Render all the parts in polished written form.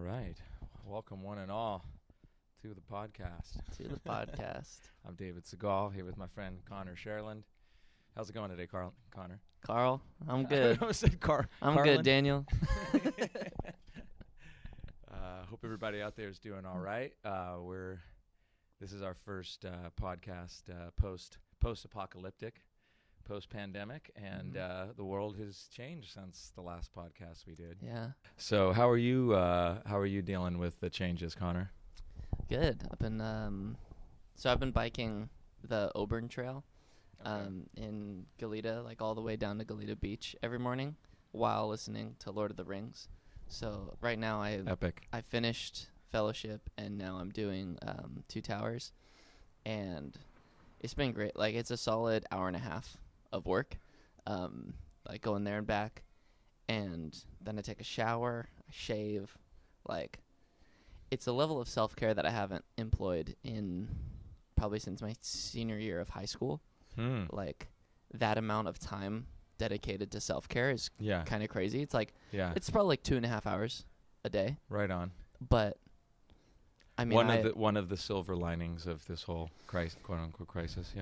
right. Welcome, one and all, to the podcast. I'm David Segall, here with my friend Connor Cherland. How's it going today, Connor? Carl, I'm good. I said I'm Carlin. good, Daniel. Hope everybody out there is doing all right. This is our first podcast post-apocalyptic, post-pandemic, and the world has changed since the last podcast we did. Yeah. So how are you? How are you dealing with the changes, Connor? Good. I've been biking the Auburn Trail in Goleta, like all the way down to Goleta Beach every morning while listening to Lord of the Rings. So right now I finished Fellowship, and now I'm doing Two Towers, and it's been great. Like, it's a solid hour and a half of work, like going there and back, and then I take a shower, I shave. Like, it's a level of self-care that I haven't employed in probably since my senior year of high school. Like, that amount of time dedicated to self-care is kind of crazy. It's like, it's probably like 2.5 hours a day. Right on. But I mean, one of the silver linings of this whole quote unquote crisis.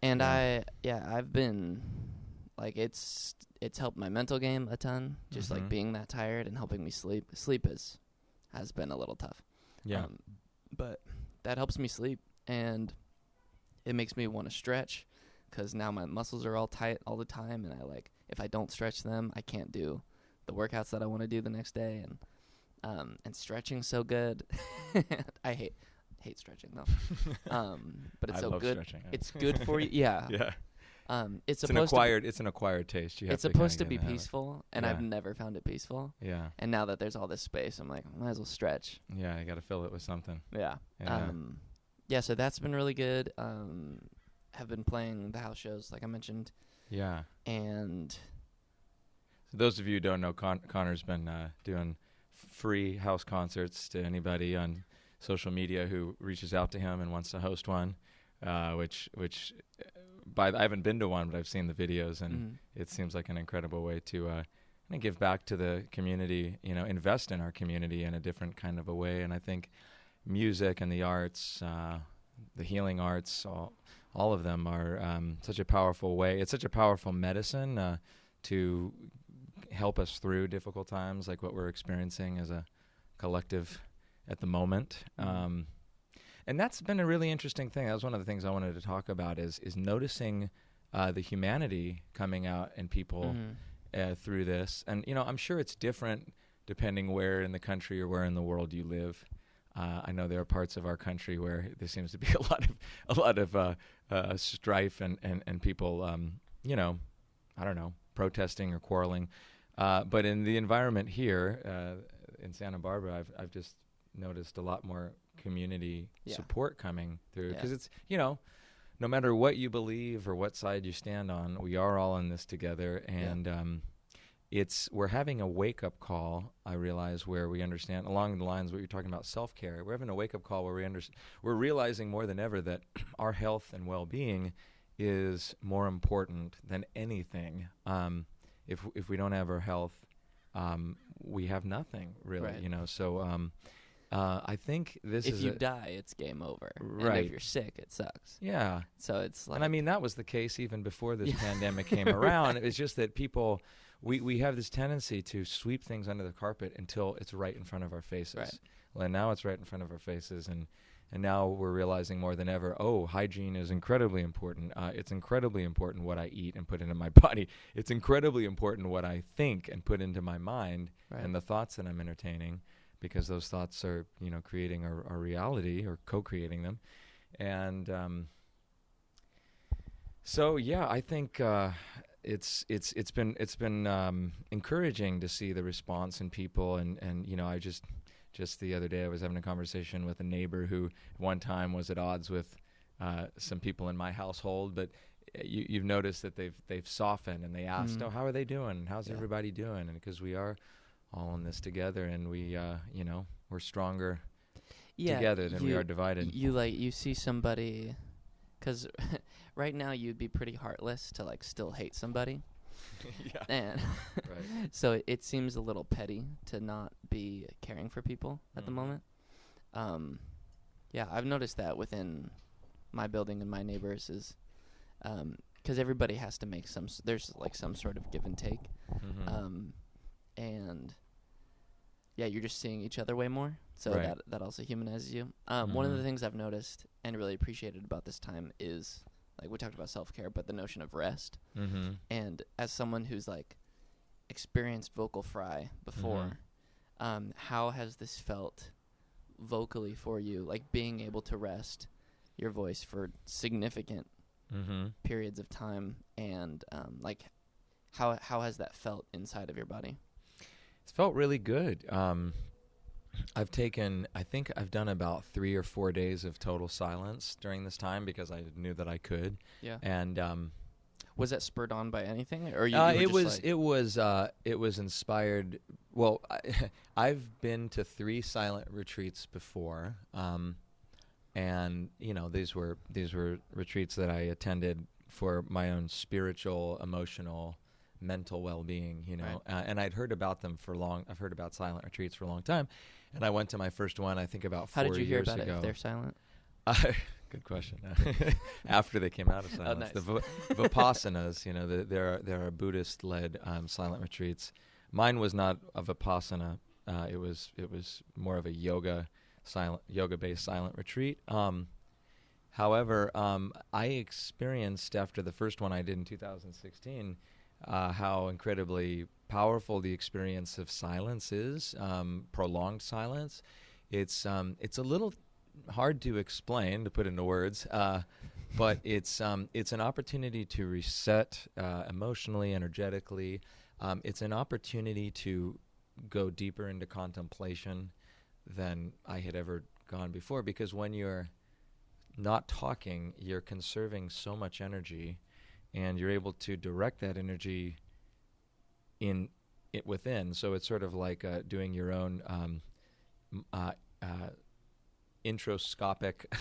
And I've been like, it's helped my mental game a ton, just like being that tired and helping me sleep. Sleep has been a little tough. But that helps me sleep, and it makes me want to stretch, because now my muscles are all tight all the time, and if I don't stretch them, I can't do the workouts that I want to do the next day. And stretching's so good. I hate stretching though. But it's I so love good. Stretching. It's good for you. Yeah. It's an acquired taste. It's supposed to be peaceful, and I've never found it peaceful. Yeah. And now that there's all this space, I'm like, I might as well stretch. Yeah, you got to fill it with something. Yeah. So that's been really good. Have been playing the house shows, like I mentioned. Yeah. And so those of you who don't know, Connor's been doing free house concerts to anybody on social media who reaches out to him and wants to host one, which I haven't been to one, but I've seen the videos, and it seems like an incredible way to give back to the community, invest in our community in a different kind of a way. And I think music and the arts, the healing arts, all of them are such a powerful way. It's such a powerful medicine to help us through difficult times like what we're experiencing as a collective at the moment. And that's been a really interesting thing. That was one of the things I wanted to talk about is noticing the humanity coming out in people through this. And, I'm sure it's different depending where in the country or where in the world you live. I know there are parts of our country where there seems to be a lot of strife and people, I don't know, protesting or quarreling. But in the environment here in Santa Barbara, I've just noticed a lot more community support coming through, because it's, no matter what you believe or what side you stand on, we are all in this together. And we're having a wake-up call, I realize, where we understand, along the lines of what you're talking about, self-care. We're having a wake-up call where we're realizing more than ever that our health and well-being is more important than anything. If we don't have our health, we have nothing, really, right. So I think if you die, it's game over. Right. And if you're sick, it sucks. Yeah. So it's like... And I mean, that was the case even before this pandemic came around. It was just that people... We have this tendency to sweep things under the carpet until it's right in front of our faces. Right. Well, and now it's right in front of our faces, and now we're realizing more than ever, hygiene is incredibly important. It's incredibly important what I eat and put into my body. It's incredibly important what I think and put into my mind, and the thoughts that I'm entertaining, because those thoughts are, creating our reality or co-creating them. And I think it's been encouraging to see the response in people, and I just the other day I was having a conversation with a neighbor who at one time was at odds with some people in my household, but you've noticed that they've softened, and they asked, how are they doing? How's everybody doing? And because we are all in this together, and we we're stronger together than we are divided. You see somebody, because right now you'd be pretty heartless to still hate somebody. Yeah. And Right. so it seems a little petty to not be caring for people at the Mhm. moment. Yeah, I've noticed that within my building and my neighbors is because everybody has to make there's like some sort of give and take. Mhm. And yeah, you're just seeing each other way more. So Right. that also humanizes you. One of the Mhm. things I've noticed and really appreciated about this time is, like we talked about self-care, but the notion of rest. Mhm. And as someone who's like experienced vocal fry before, how has this felt vocally for you? Like being able to rest your voice for significant Mhm. periods of time, and like how has that felt inside of your body? It's felt really good. I think I've done about 3 or 4 days of total silence during this time because I knew that I could. Yeah. And Was that spurred on by anything, or you were it just was like, it was inspired. Well, I've been to 3 silent retreats before, and these were retreats that I attended for my own spiritual, emotional, mental well-being. Right. And I'd heard about them for long. I've heard about silent retreats for a long time, and I went to my first one. I think about how 4 did you hear years about it ago. if they're silent? Good question. After they came out of silence, nice. the Vipassanas, there are Buddhist-led silent retreats. Mine was not a Vipassana. It was more of a yoga-based silent retreat. However, I experienced after the first one I did in 2016 how incredibly powerful the experience of silence is, prolonged silence. It's a little hard to explain, to put into words, but it's an opportunity to reset emotionally, energetically. It's an opportunity to go deeper into contemplation than I had ever gone before, because when you're not talking, you're conserving so much energy, and you're able to direct that energy within. So it's sort of like doing your own introscopic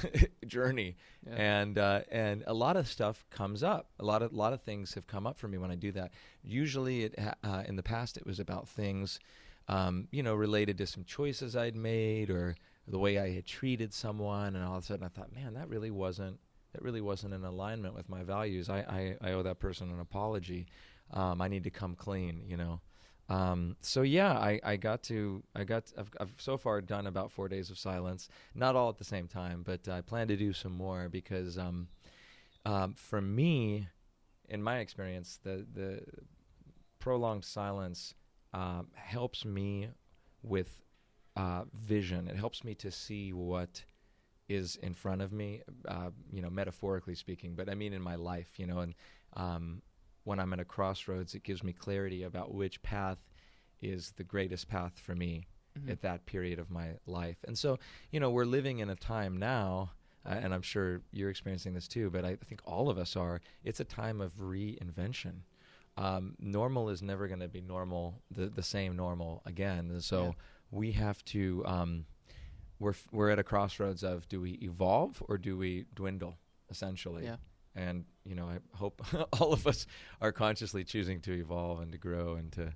journey, Yeah. and a lot of stuff comes up. A lot of things have come up for me when I do that. Usually, in the past, it was about things, related to some choices I'd made or the way I had treated someone, and all of a sudden I thought, man, that really wasn't in alignment with my values. I owe that person an apology. I need to come clean, So yeah, I've so far done about 4 days of silence, not all at the same time, but I plan to do some more because for me, in my experience, the prolonged silence helps me with vision. It helps me to see what is in front of me, metaphorically speaking, but I mean in my life, and when I'm at a crossroads, it gives me clarity about which path is the greatest path for me at that period of my life. And so, we're living in a time now, and I'm sure you're experiencing this too, but I think all of us are. It's a time of reinvention. Normal is never going to be normal, the same normal again. And so we have to, we're at a crossroads of, do we evolve or do we dwindle, essentially? Yeah. And, I hope all of us are consciously choosing to evolve and to grow and to,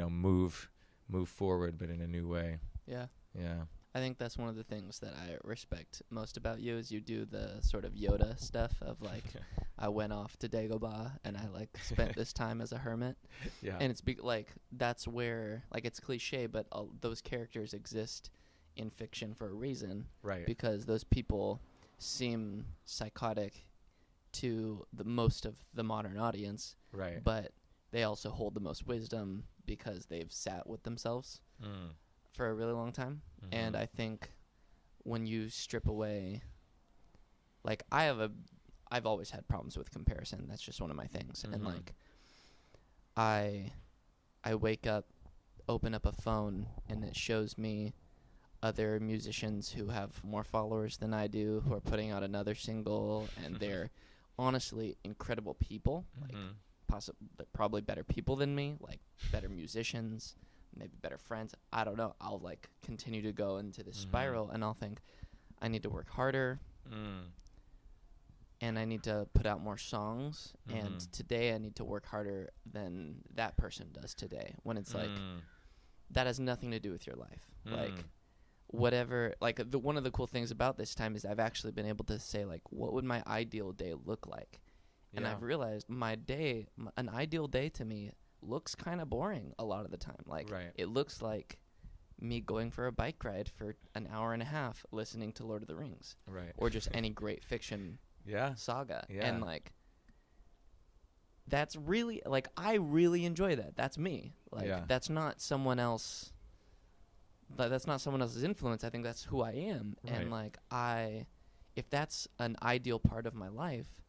move forward, but in a new way. Yeah. Yeah. I think that's one of the things that I respect most about you is you do the sort of Yoda stuff of like, I went off to Dagobah and I like spent this time as a hermit. Yeah. And it's like, that's where, like, it's cliche, but those characters exist in fiction for a reason. Right. Because those people seem psychotic to the most of the modern audience. Right. But they also hold the most wisdom because they've sat with themselves for a really long time. And I think when you strip away, like, I've always had problems with comparison. That's just one of my things. And like, I wake up, open up a phone, and it shows me other musicians who have more followers than I do, who are putting out another single, and they're honestly incredible people. Like, probably better people than me, like better musicians, maybe better friends. I don't know. I'll like continue to go into this spiral, and I'll think I need to work harder. and I need to put out more songs, and Mhm. today I need to work harder than that person does today, when it's like, that has nothing to do with your life. Like, whatever, like, one of the cool things about this time is I've actually been able to say, like, what would my ideal day look like? And Yeah. I've realized an ideal day to me looks kind of boring a lot of the time. Like, Right. it looks like me going for a bike ride for an hour and a half listening to Lord of the Rings, Right. or just any great fiction Yeah. saga. Yeah. And, like, that's really, like, I really enjoy that. That's me. Like, Yeah. that's not someone else. That's not someone else's influence. I think that's who I am. Right. And, like, if that's an ideal part of my life,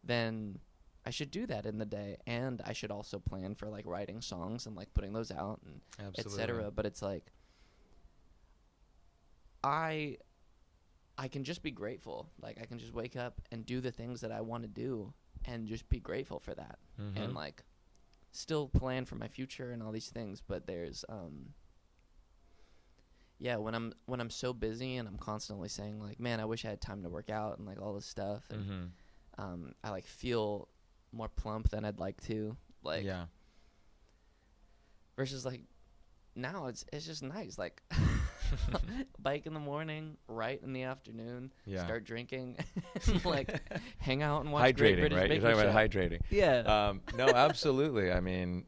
then I should do that in the day. And I should also plan for, like, writing songs and, like, putting those out and Absolutely. etc. But it's like, I can just be grateful. Like, I can just wake up and do the things that I want to do and just be grateful for that. Mhm. And, like, still plan for my future and all these things. But there's yeah, when I'm so busy and I'm constantly saying, like, man, I wish I had time to work out and, like, all this stuff, and I, like, feel more plump than I'd like to, like, yeah. versus, like, now it's just nice, like, bike in the morning, write in the afternoon, Yeah. start drinking, like, hang out and watch Great Hydrating, British right? You're Baking talking Show. about hydrating. Yeah. No, absolutely. I mean,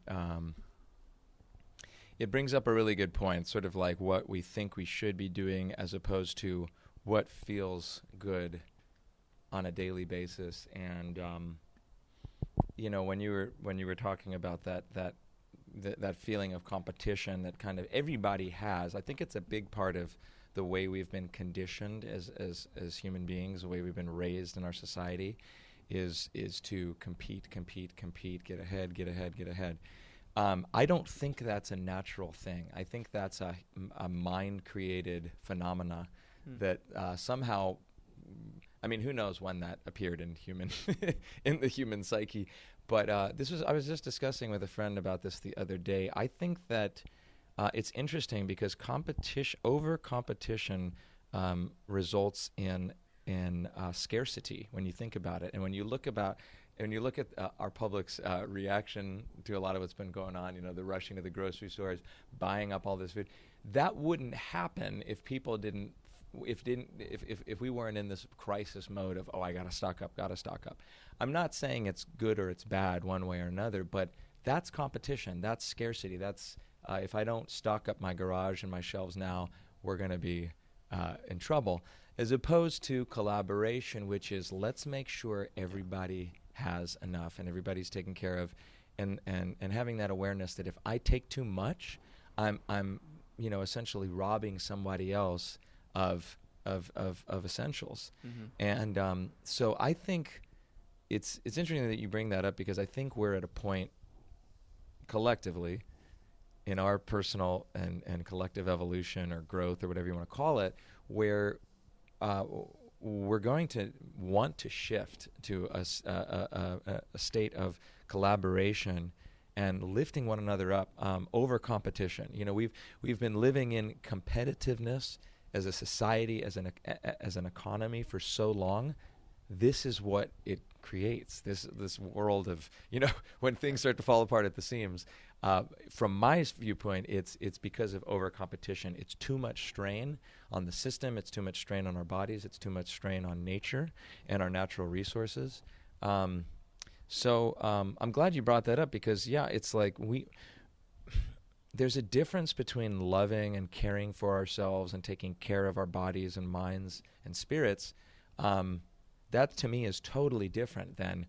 it brings up a really good point, sort of like what we think we should be doing as opposed to what feels good on a daily basis. And you know, when you were talking about that feeling of competition that kind of everybody has, I think it's a big part of the way we've been conditioned as human beings, the way we've been raised in our society, is to compete, get ahead. I don't think that's a natural thing. I think that's a mind-created phenomena that somehow, I mean, who knows when that appeared in in the human psyche. But I was just discussing with a friend about this the other day. I think that it's interesting because over competition results in scarcity when you think about it, and when you look at our public's reaction to a lot of what's been going on, you know, the rushing to the grocery stores, buying up all this food, that wouldn't happen if people didn't, if we weren't in this crisis mode of, oh, I gotta stock up. I'm not saying it's good or it's bad one way or another, but that's competition, that's scarcity, that's if I don't stock up my garage and my shelves now, we're gonna be in trouble. As opposed to collaboration, which is let's make sure everybody has enough and everybody's taken care of, and having that awareness that if I take too much, I'm you know, essentially robbing somebody else of essentials. And so I think it's interesting that you bring that up, because I think we're at a point collectively in our personal and collective evolution or growth or whatever you want to call it, where we're going to want to shift to a state of collaboration and lifting one another up over competition. You know, we've been living in competitiveness as a society, as an economy for so long. This is what it creates. This world of, you know, when things start to fall apart at the seams. From my viewpoint, it's because of over competition. It's too much strain on the system. It's too much strain on our bodies. It's too much strain on nature and our natural resources. So I'm glad you brought that up, because it's like there's a difference between loving and caring for ourselves and taking care of our bodies and minds and spirits. That to me is totally different than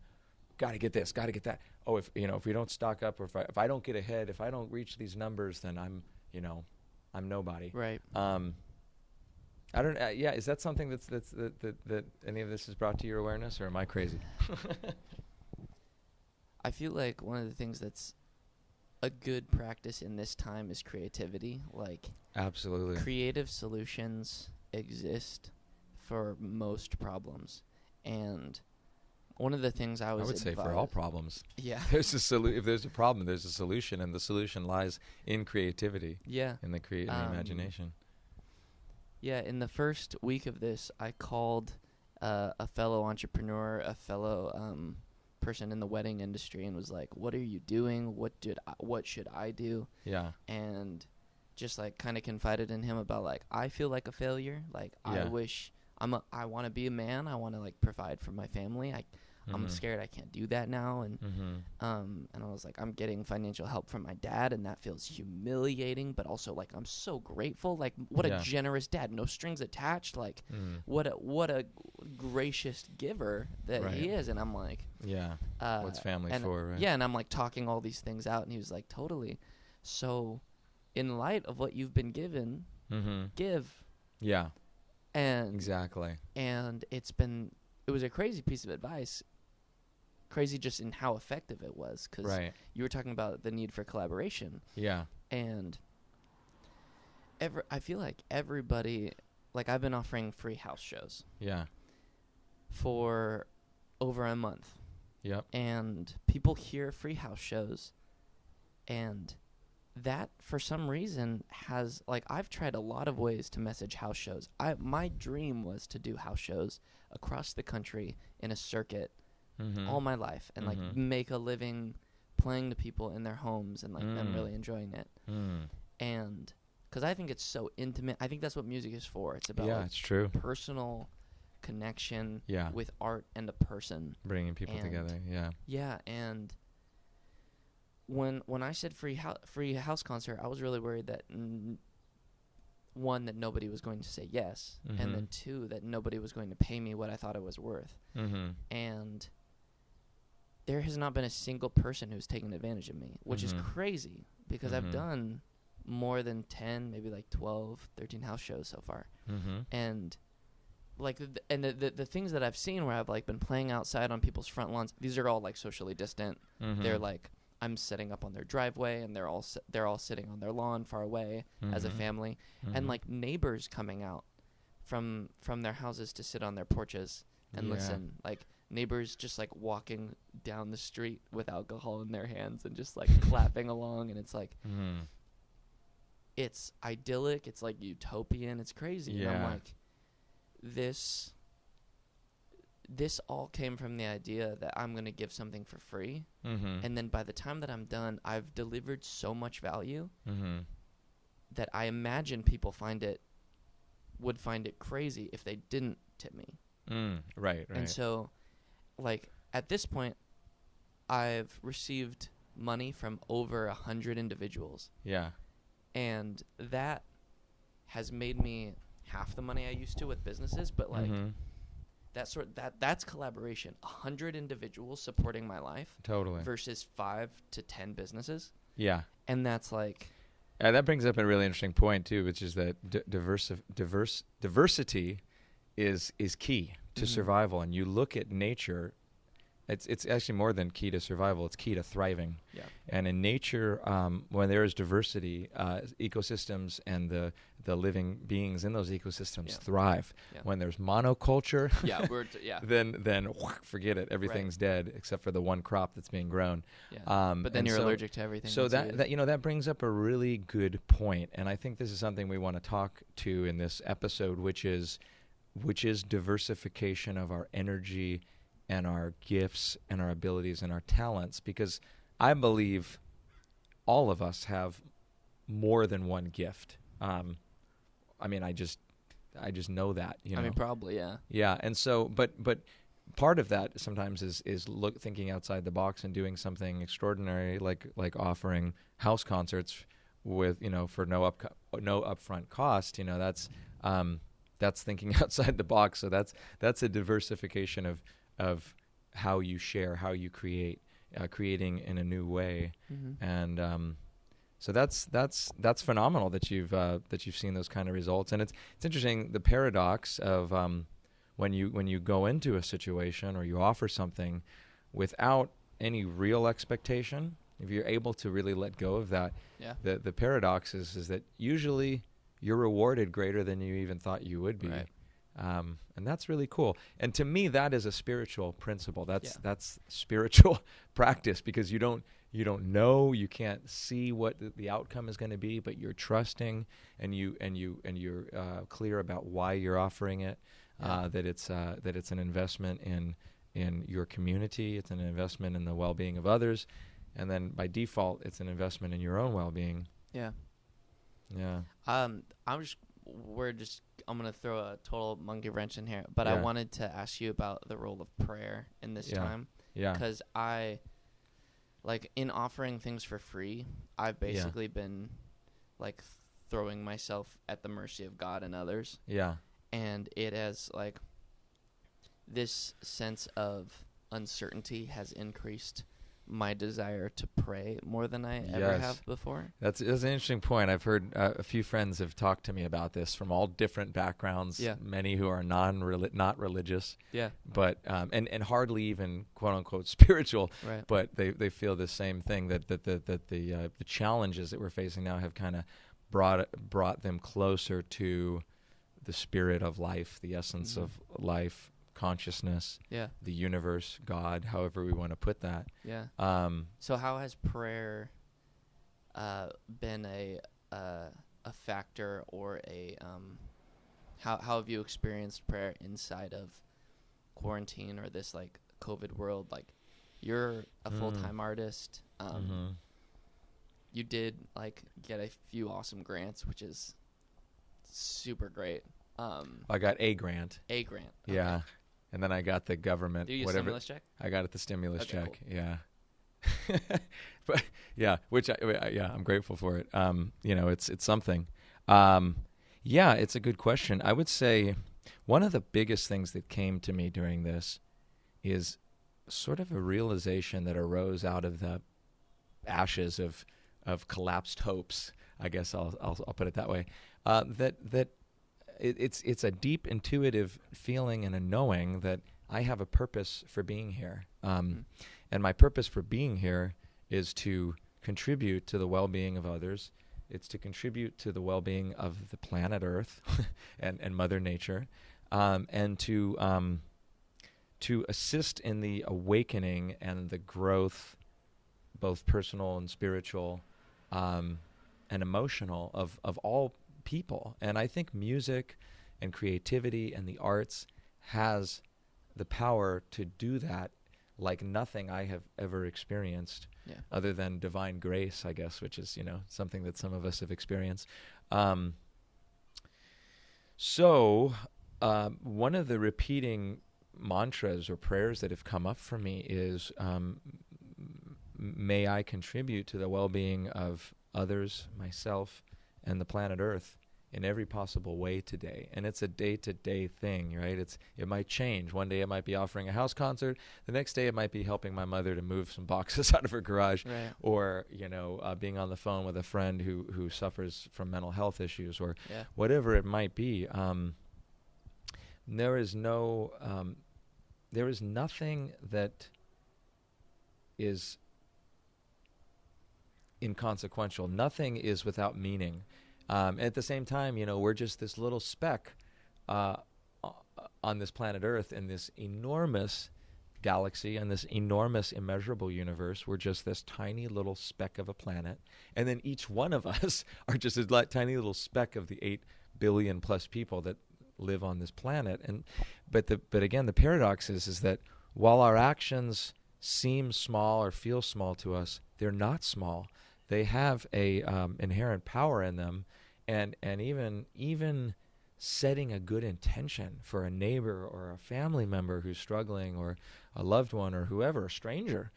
got to get this, got to get that. Oh, if we don't stock up, or if I don't get ahead, if I don't reach these numbers, then I'm nobody. Right. I don't. Is that something that any of this has brought to your awareness, or am I crazy? I feel like one of the things that's a good practice in this time is creativity. Like, absolutely, creative solutions exist for most problems, and one of the things I would say for all problems. Yeah. There's if there's a problem, there's a solution, and the solution lies in creativity. Yeah. In the in the imagination. Yeah, in the first week of this, I called a fellow entrepreneur, a fellow person in the wedding industry, and was like, "What are you doing? What should I do?" Yeah. And just like kind of confided in him about like, I feel like a failure. Like Yeah. I want to be a man. I want to like provide for my family. I'm scared I can't do that now. And and I was like, I'm getting financial help from my dad, and that feels humiliating, but also like I'm so grateful. Like what a generous dad, no strings attached. Like what a gracious giver that he is. And I'm like, what's family for, right? Yeah, and I'm like talking all these things out, and he was like, totally. So in light of what you've been given, give. Yeah. And exactly. And it was a crazy piece of advice. Crazy just in how effective it was, because you were talking about the need for collaboration. Yeah. And I feel like everybody, like I've been offering free house shows. Yeah. For over a month. Yep. And people hear free house shows, and that for some reason has, like, I've tried a lot of ways to message house shows. My dream was to do house shows across the country in a circuit all my life, and like make a living playing to people in their homes, and like them really enjoying it. And because I think it's so intimate. I think that's what music is for. It's about it's true. Personal connection with art and a person, bringing people together. Yeah. And when I said free house concert, I was really worried that one, that nobody was going to say yes, and then two, that nobody was going to pay me what I thought it was worth. And there has not been a single person who's taken advantage of me, which is crazy, because I've done more than 10, maybe like 12, 13 house shows so far. And like the things that I've seen where I've like been playing outside on people's front lawns, these are all like socially distant. They're like, I'm setting up on their driveway, and they're all sitting on their lawn far away as a family, and like neighbors coming out from their houses to sit on their porches and listen. Like neighbors just like walking down the street with alcohol in their hands and just like clapping along, and it's like it's idyllic, it's like utopian, it's crazy. And I'm like, this all came from the idea that I'm going to give something for free. And then by the time that I'm done, I've delivered so much value that I imagine people would find it crazy if they didn't tip me. Right. And so, like, at this point, I've received money from over 100 individuals. Yeah. And that has made me half the money I used to with businesses, but like that's collaboration. 100 individuals supporting my life, totally, versus 5 to 10 businesses. Yeah, and that's like that brings up a really interesting point too, which is that diversity is key to survival. And you look at nature. It's actually more than key to survival. It's key to thriving. Yeah. And in nature, when there is diversity, ecosystems and the living beings in those ecosystems thrive. Yeah. When there's monoculture, then forget it. Everything's dead except for the one crop that's being grown. Yeah. But then you're allergic to everything. So that brings up a really good point, and I think this is something we want to talk to in this episode, which is diversification of our energy and our gifts and our abilities and our talents, because I believe all of us have more than one gift. I mean, I just know that. You know? I mean, probably, yeah. Yeah, and so, but part of that sometimes is thinking outside the box and doing something extraordinary, like offering house concerts with for no upfront cost. That's thinking outside the box. So that's a diversification of how you share, how you create, creating in a new way, and so that's phenomenal that you've seen those kind of results. And it's interesting, the paradox of when you go into a situation or you offer something without any real expectation, if you're able to really let go of that, the paradox is that usually you're rewarded greater than you even thought you would be. Right. And that's really cool. And to me, that is a spiritual principle. That's spiritual practice, because you don't you don't know, you can't see what the outcome is going to be, but you're trusting, and you're clear about why you're offering it. That it's an investment in your community. It's an investment in the well-being of others, and then by default, it's an investment in your own well-being. Yeah. Yeah. I'm gonna throw a total monkey wrench in here, but I wanted to ask you about the role of prayer in this time. Yeah. Because in offering things for free, I've basically been like throwing myself at the mercy of God and others. Yeah. And it has this sense of uncertainty has increased my desire to pray more than I ever have before. That's an interesting point. I've heard a few friends have talked to me about this from all different backgrounds. Yeah. Many who are not religious. Yeah. But and hardly even quote unquote spiritual. Right. But they feel the same thing, that the challenges that we're facing now have kind of brought them closer to the spirit of life, the essence of life, consciousness, the universe, God, however we want to put that. Yeah. So how has prayer been a factor, or how have you experienced prayer inside of quarantine or this COVID world? You're a full-time artist. You did get a few awesome grants, which is super great. I got a grant. A grant. Okay. Yeah. And then I got the government, Do you get a stimulus check? I got it, the stimulus check. Cool. Yeah. But which I'm grateful for it. It's something. It's a good question. I would say one of the biggest things that came to me during this is sort of a realization that arose out of the ashes of collapsed hopes. I guess I'll put it that way. That it's a deep intuitive feeling and a knowing that I have a purpose for being here. And my purpose for being here is to contribute to the well-being of others. It's to contribute to the well-being of the planet Earth and Mother Nature, and to assist in the awakening and the growth, both personal and spiritual, and emotional of all people. And I think music and creativity and the arts has the power to do that like nothing I have ever experienced, other than divine grace, I guess, which is, something that some of us have experienced. So one of the repeating mantras or prayers that have come up for me is, may I contribute to the well-being of others, myself, and the planet Earth in every possible way today. And it's a day-to-day thing, right? It might change. One day it might be offering a house concert. The next day it might be helping my mother to move some boxes out of her garage, right. Or being on the phone with a friend who suffers from mental health issues, or whatever it might be. There is nothing that is inconsequential. Nothing is without meaning. At the same time, we're just this little speck on this planet Earth in this enormous galaxy and this enormous immeasurable universe. We're just this tiny little speck of a planet. And then each one of us are just a tiny little speck of the 8 billion plus people that live on this planet. But again, the paradox is that while our actions seem small or feel small to us, they're not small. They have a inherent power in them, and even setting a good intention for a neighbor or a family member who's struggling, or a loved one, or whoever, a stranger,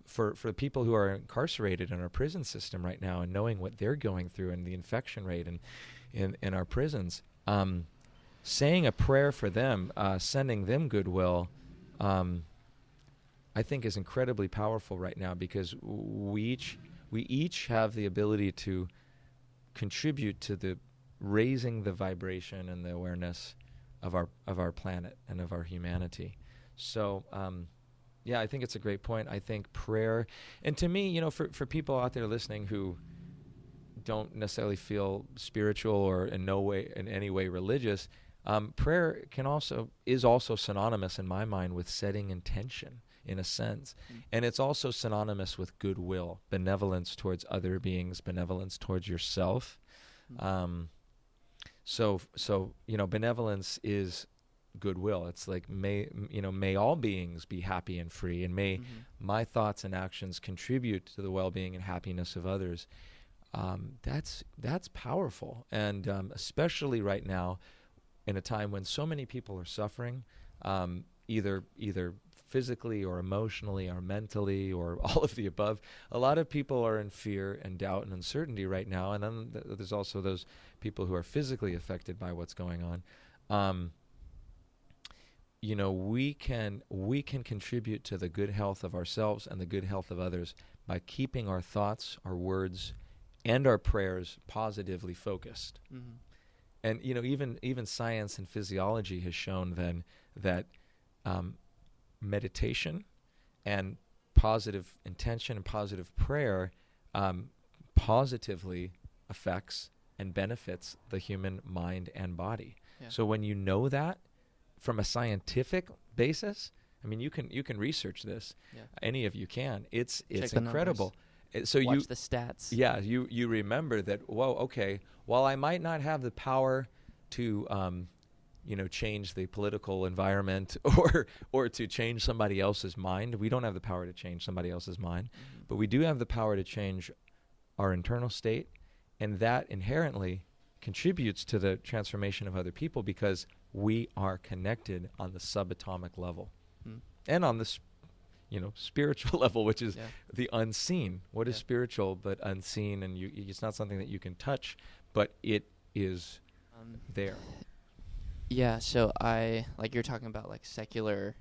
for people who are incarcerated in our prison system right now, and knowing what they're going through and the infection rate in our prisons, saying a prayer for them, sending them goodwill, I think is incredibly powerful right now, because we each have the ability to contribute to the raising the vibration and the awareness of our planet and of our humanity. So I think it's a great point. I think prayer, and to me, for people out there listening who don't necessarily feel spiritual or in any way religious, prayer is also synonymous in my mind with setting intention. in a sense. And it's also synonymous with goodwill, benevolence towards other beings, benevolence towards yourself. So benevolence is goodwill. It's like, may all beings be happy and free, and may my thoughts and actions contribute to the well-being and happiness of others. That's powerful, and especially right now, in a time when so many people are suffering, either physically or emotionally or mentally or all of the above. A lot of people are in fear and doubt and uncertainty right now, and then there's also those people who are physically affected by what's going on. We can contribute to the good health of ourselves and the good health of others by keeping our thoughts, our words, and our prayers positively focused. And even science and physiology has shown then that meditation and positive intention and positive prayer positively affects and benefits the human mind and body. Yeah. So when you know that from a scientific basis, I mean, you can research this. Yeah. Any of you can. It's incredible. So watch the stats. Yeah, you remember that. Whoa, okay. While I might not have the power to change the political environment or to change somebody else's mind. We don't have the power to change somebody else's mind, but we do have the power to change our internal state, and that inherently contributes to the transformation of other people because we are connected on the subatomic level and on the spiritual level, which is the unseen. What is spiritual but unseen, and it's not something that you can touch, but it is there. Yeah, so you're talking about like secular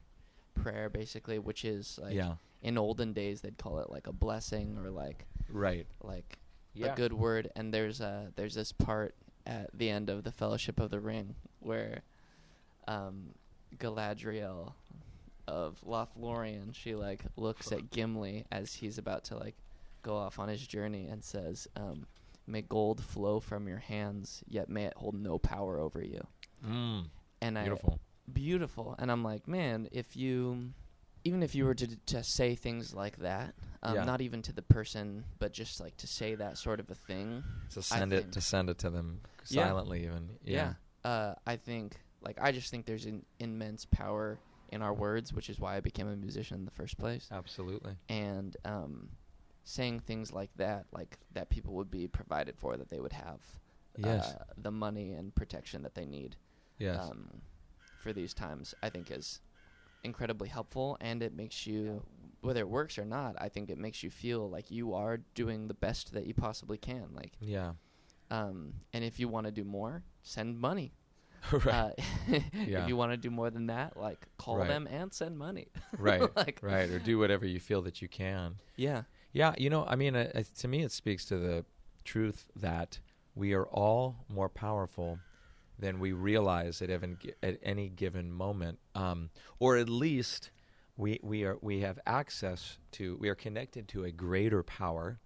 prayer basically, which is like in olden days they'd call it like a blessing or like a good word, and there's this part at the end of the Fellowship of the Ring where Galadriel of Lothlorien, she like looks at Gimli as he's about to like go off on his journey and says, may gold flow from your hands, yet may it hold no power over you. And beautiful. And I'm like, man, even if you were to say things like that, not even to the person, but just like to say that sort of a thing, to send it to them silently, even. Yeah. I just think there's an immense power in our words, which is why I became a musician in the first place. Absolutely. And saying things like that people would be provided for, that they would have the money and protection that they need. Yes. For these times, I think is incredibly helpful, and it makes you, whether it works or not, I think it makes you feel like you are doing the best that you possibly can. And if you want to do more, send money. Right. If you want to do more than that, call them and send money. Right. Right. Or do whatever you feel that you can. Yeah. Yeah. To me, it speaks to the truth that we are all more powerful than we realize at any given moment, or at least we are connected to a greater power,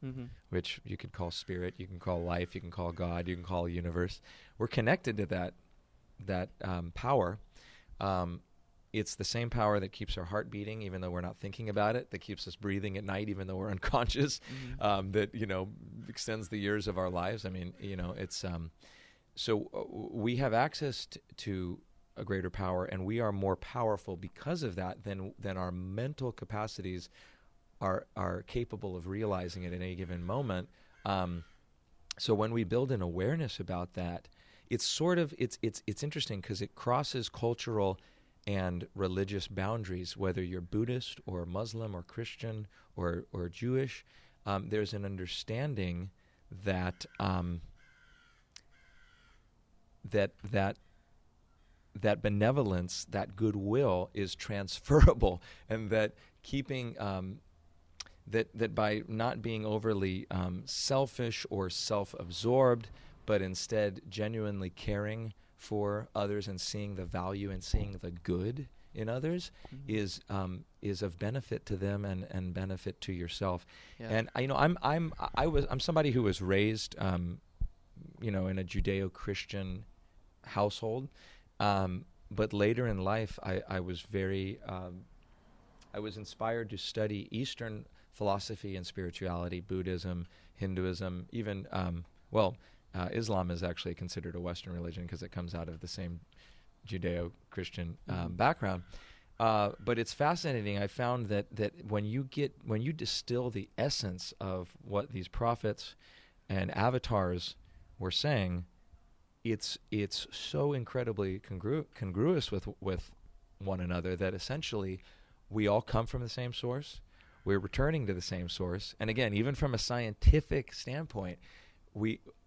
which you could call spirit, you can call life, you can call God, you can call universe. We're connected to that power. It's the same power that keeps our heart beating, even though we're not thinking about it, that keeps us breathing at night, even though we're unconscious, that extends the years of our lives. I mean, it's. So we have access to a greater power, and we are more powerful because of that than our mental capacities are capable of realizing at any given moment. So when we build an awareness about that, it's interesting because it crosses cultural and religious boundaries. Whether you're Buddhist or Muslim or Christian or Jewish, there's an understanding that. That benevolence, that goodwill is transferable, and that keeping that by not being overly selfish or self-absorbed, but instead genuinely caring for others and seeing the value and seeing the good in others is of benefit to them and benefit to yourself. Yeah. And I'm somebody who was raised in a Judeo-Christian household, but later in life I was very I was inspired to study Eastern philosophy and spirituality, Buddhism, Hinduism, even Islam is actually considered a Western religion because it comes out of the same Judeo-Christian background. But it's fascinating. I found that when you distill the essence of what these prophets and avatars were saying, it's so incredibly congruous with one another that essentially we all come from the same source. We're returning to the same source. And again, even from a scientific standpoint,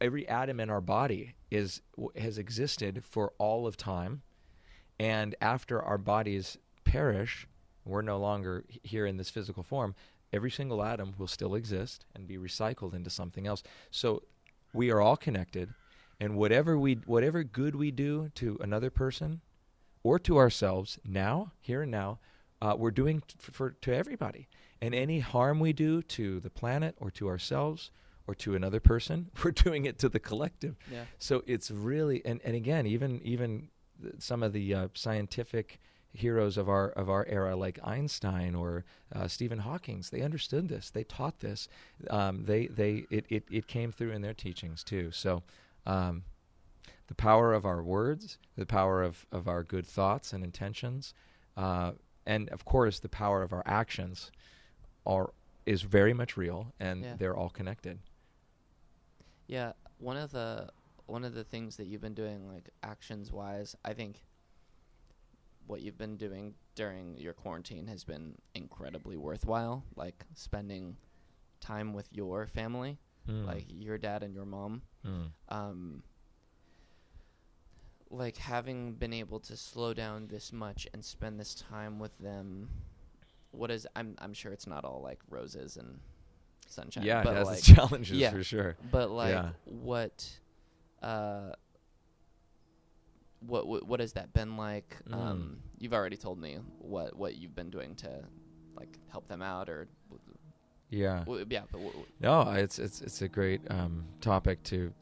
every atom in our body has existed for all of time. And after our bodies perish, we're no longer here in this physical form, every single atom will still exist and be recycled into something else. So we are all connected, and whatever good we do to another person or to ourselves now, here and now, we're doing to everybody. And any harm we do to the planet or to ourselves or to another person, we're doing it to the collective. Yeah. So it's really, and again, even some of the scientific heroes of our era, like Einstein or Stephen Hawking, they understood this. They taught this. It came through in their teachings too. So the power of our words, the power of our good thoughts and intentions, and of course the power of our actions is very much real, and they're all connected. Yeah, one of the things that you've been doing, like actions wise, I think what you've been doing during your quarantine has been incredibly worthwhile, like spending time with your family, like your dad and your mom. Like having been able to slow down this much and spend this time with them, I'm sure it's not all like roses and sunshine. Yeah, but it has like, its challenges for sure. But like what has that been like? You've already told me what you've been doing to like help them out, or but no, it's a great topic to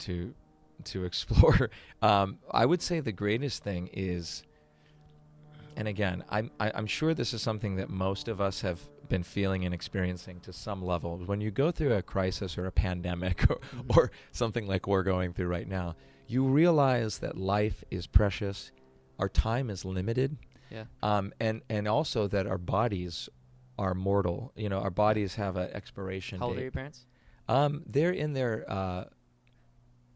explore. I would say the greatest thing is, and again, I'm sure this is something that most of us have been feeling and experiencing to some level. When you go through a crisis or a pandemic or something like we're going through right now, you realize that life is precious, our time is limited, and also that our bodies are mortal. You know, our bodies have an expiration date. How old are your parents? They're in their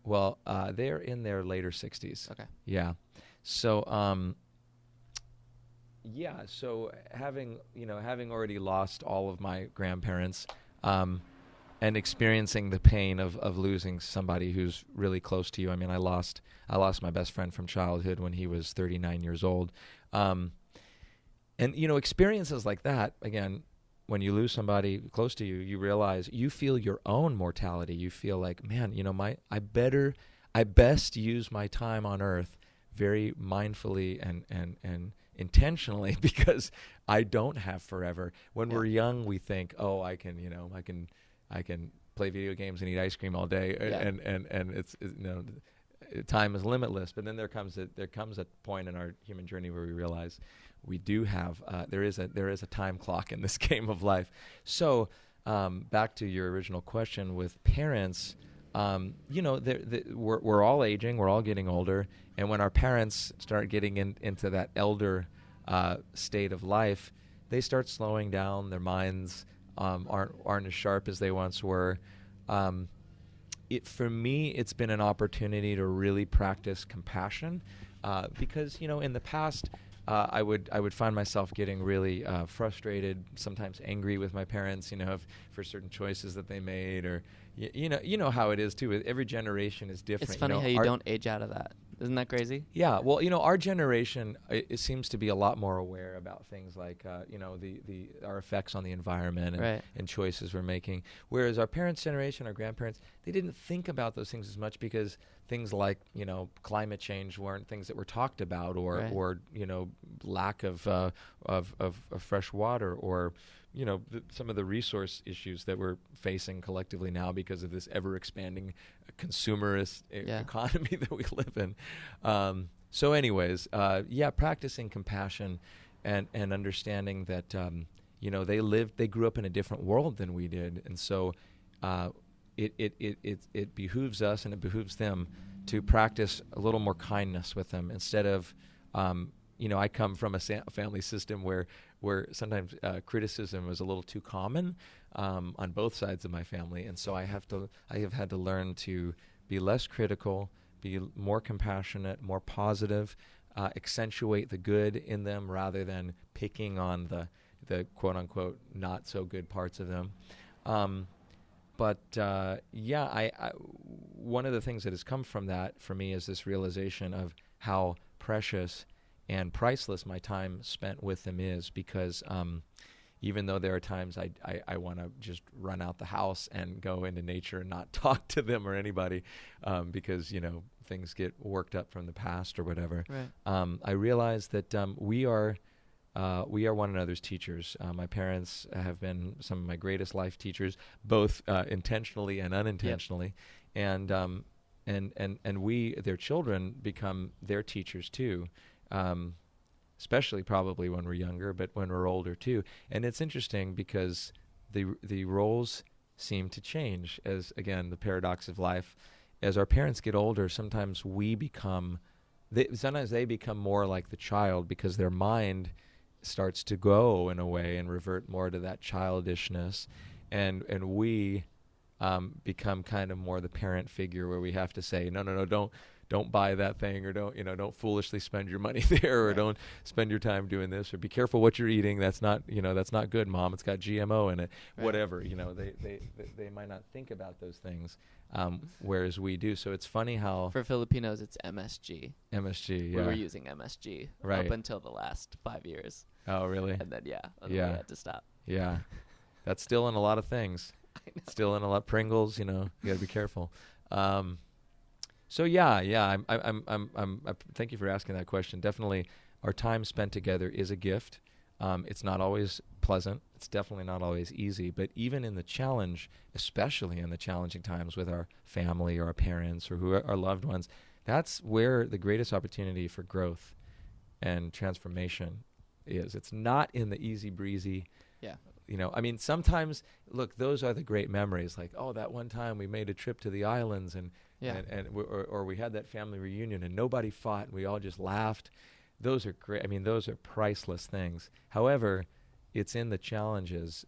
they're in their later 60s. Okay. Yeah. So so having already lost all of my grandparents, and experiencing the pain of losing somebody who's really close to you. I mean, I lost my best friend from childhood when he was 39 years old. And experiences like that, again, when you lose somebody close to you, you realize you feel your own mortality. You feel like, man, I best use my time on earth very mindfully and intentionally, because I don't have forever. When we're young, we think, oh, I can play video games and eat ice cream all day, and it's time is limitless. But then there comes a point in our human journey where we realize we do have there is a time clock in this game of life. So back to your original question with parents, we're all aging, we're all getting older, and when our parents start getting into that elder state of life, they start slowing down. Their minds aren't as sharp as they once were. For me, it's been an opportunity to really practice compassion, because in the past, I would find myself getting really frustrated, sometimes angry with my parents, for certain choices that they made, or you know how it is too. Every generation is different. It's funny how you don't age out of that. Isn't that crazy? Yeah. Well, our generation it seems to be a lot more aware about things like our effects on the environment and choices we're making. Whereas our parents' generation, our grandparents, they didn't think about those things as much, because things like climate change weren't things that were talked about, or lack of fresh water, or some of the resource issues that we're facing collectively now because of this ever-expanding consumerist economy that we live in. So anyways, practicing compassion and understanding that, they grew up in a different world than we did. And so it behooves us and it behooves them to practice a little more kindness with them instead of, I come from a family system where sometimes criticism is a little too common on both sides of my family. And so I have had to learn to be less critical, be more compassionate, more positive, accentuate the good in them rather than picking on the quote unquote not so good parts of them. But one of the things that has come from that for me is this realization of how precious and priceless my time spent with them is, because even though there are times I want to just run out the house and go into nature and not talk to them or anybody because, things get worked up from the past or whatever. Right. I realize that we are one another's teachers. My parents have been some of my greatest life teachers, both intentionally and unintentionally. Yep. And we, their children, become their teachers too. Especially probably when we're younger, but when we're older too. And it's interesting because the roles seem to change as, again, the paradox of life. As our parents get older, sometimes they become more like the child because their mind starts to go in a way and revert more to that childishness. And we become kind of more the parent figure where we have to say, no, don't buy that thing, or don't foolishly spend your money there, or right. Don't spend your time doing this, or be careful what you're eating. That's not good, Mom. It's got GMO in it. Right. Whatever, they might not think about those things, whereas we do. So it's funny how for Filipinos it's MSG. MSG, yeah. We were using MSG up until the last 5 years. Oh, really? And then we had to stop. Yeah, that's still in a lot of things. Still in a lot. Pringles, you got to be careful. So I'm thank you for asking that question. Definitely, our time spent together is a gift. It's not always pleasant. It's definitely not always easy. But even in the challenge, especially in the challenging times with our family or our parents or our loved ones, that's where the greatest opportunity for growth and transformation is. It's not in the easy breezy. Yeah. Sometimes, look, those are the great memories. Like, that one time we made a trip to the islands and we had that family reunion and nobody fought and we all just laughed. Those are great. Those are priceless things. However, it's in the challenges,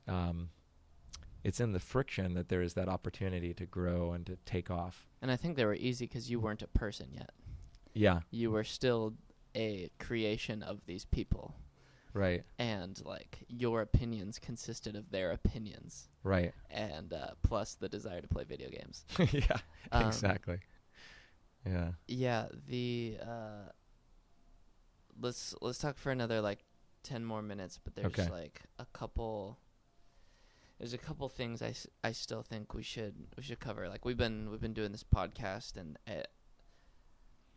it's in the friction that there is that opportunity to grow and to take off. And I think they were easy because you weren't a person yet. Yeah. You were still a creation of these people. Right. And your opinions consisted of their opinions. Right. And plus the desire to play video games. Yeah. Exactly. Yeah. Yeah. Let's talk for another 10 more minutes. But there's a couple. There's a couple things I still think we should cover. We've been doing this podcast and